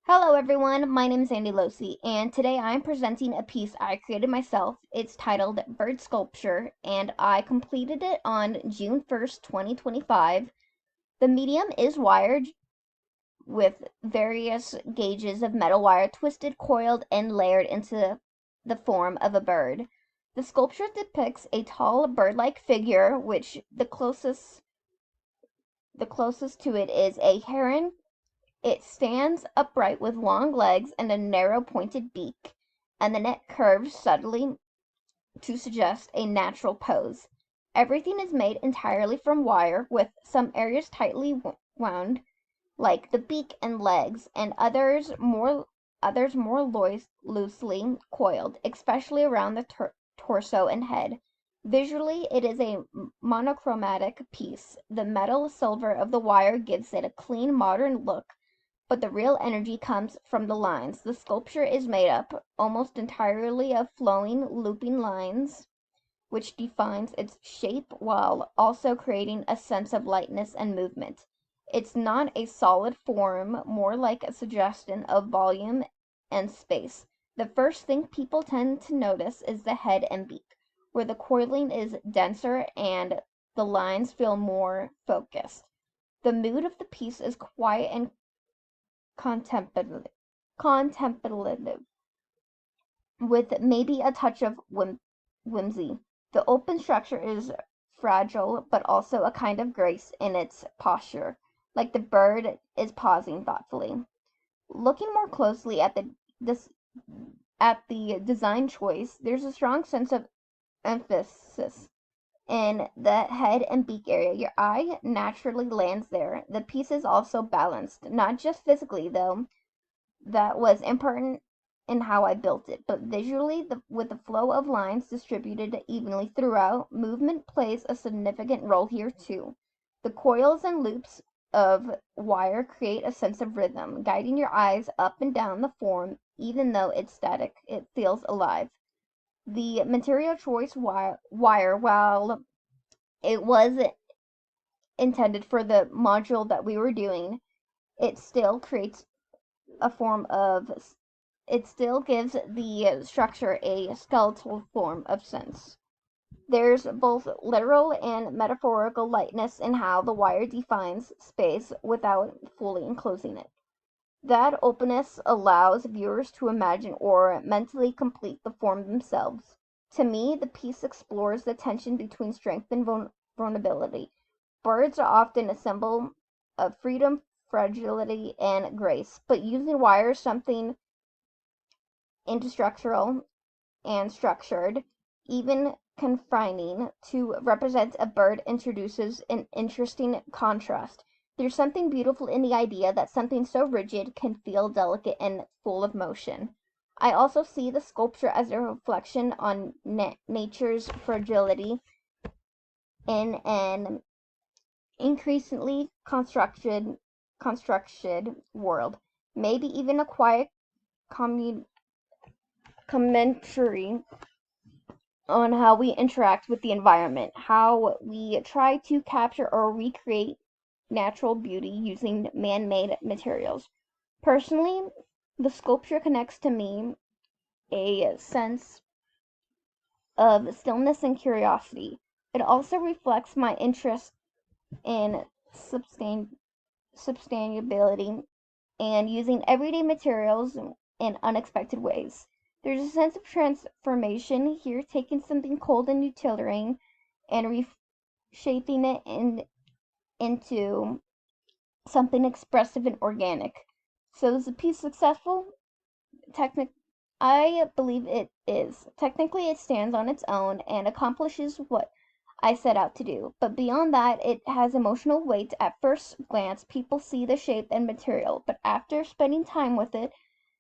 Hello everyone, my name is Andee, and today I am presenting a piece I created myself. It's titled Bird Sculpture, and I completed it on June 1st, 2025. The medium is wired with various gauges of metal wire twisted, coiled, and layered into the form of a bird. The sculpture depicts a tall bird-like figure, which the closest to it is a heron. It stands upright with long legs and a narrow pointed beak, and the neck curves subtly to suggest a natural pose. Everything is made entirely from wire, with some areas tightly wound, like the beak and legs, and others more loosely coiled, especially around the torso and head. Visually, it is a monochromatic piece. The metal silver of the wire gives it a clean, modern look, but the real energy comes from the lines. The sculpture is made up almost entirely of flowing, looping lines, which defines its shape while also creating a sense of lightness and movement. It's not a solid form, more like a suggestion of volume and space. The first thing people tend to notice is the head and beak, where the coiling is denser and the lines feel more focused. The mood of the piece is quiet and contemplative, contemplative, with maybe a touch of whimsy. The open structure is fragile, but also a kind of grace in its posture, like the bird is pausing thoughtfully. Looking more closely at this at the design choice, there's a strong sense of emphasis in the head and beak area. Your eye naturally lands there. The piece is also balanced, not just physically, though that was important in how I built it, but visually, with the flow of lines distributed evenly throughout, movement plays a significant role here too. The coils and loops of wire create a sense of rhythm, guiding your eyes up and down the form. Even though it's static, it feels alive. The material choice wire, while it was intended for the module that we were doing, it still creates a form of it still gives the structure a skeletal form of sense. There's both literal and metaphorical lightness in how the wire defines space without fully enclosing it. That openness allows viewers to imagine or mentally complete the form themselves. To me, the piece explores the tension between strength and vulnerability. Birds are often a symbol of freedom, fragility, and grace, but using wire, something interstructural and structured, even confining, to represent a bird introduces an interesting contrast. There's something beautiful in the idea that something so rigid can feel delicate and full of motion. I also see the sculpture as a reflection on nature's fragility in an increasingly constructed world. Maybe even a quiet commentary on how we interact with the environment, how we try to capture or recreate natural beauty using man made materials. Personally, the sculpture connects to me a sense of stillness and curiosity. It also reflects my interest in sustainability and using everyday materials in unexpected ways. There's a sense of transformation here, taking something cold and utilitarian and reshaping it into something expressive and organic. So is the piece successful? Technic I believe it is. Technically, it stands on its own and accomplishes what I set out to do. But beyond that, it has emotional weight. At first glance, people see the shape and material, but after spending time with it,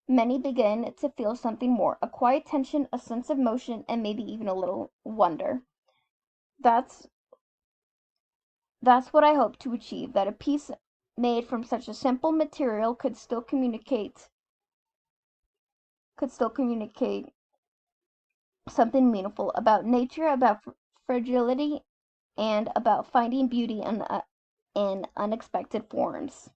many begin to feel something more, a quiet tension, a sense of motion, and maybe even a little wonder. That's that's what I hope to achieve, that a piece made from such a simple material could still communicate something meaningful about nature, about fragility, and about finding beauty in unexpected forms.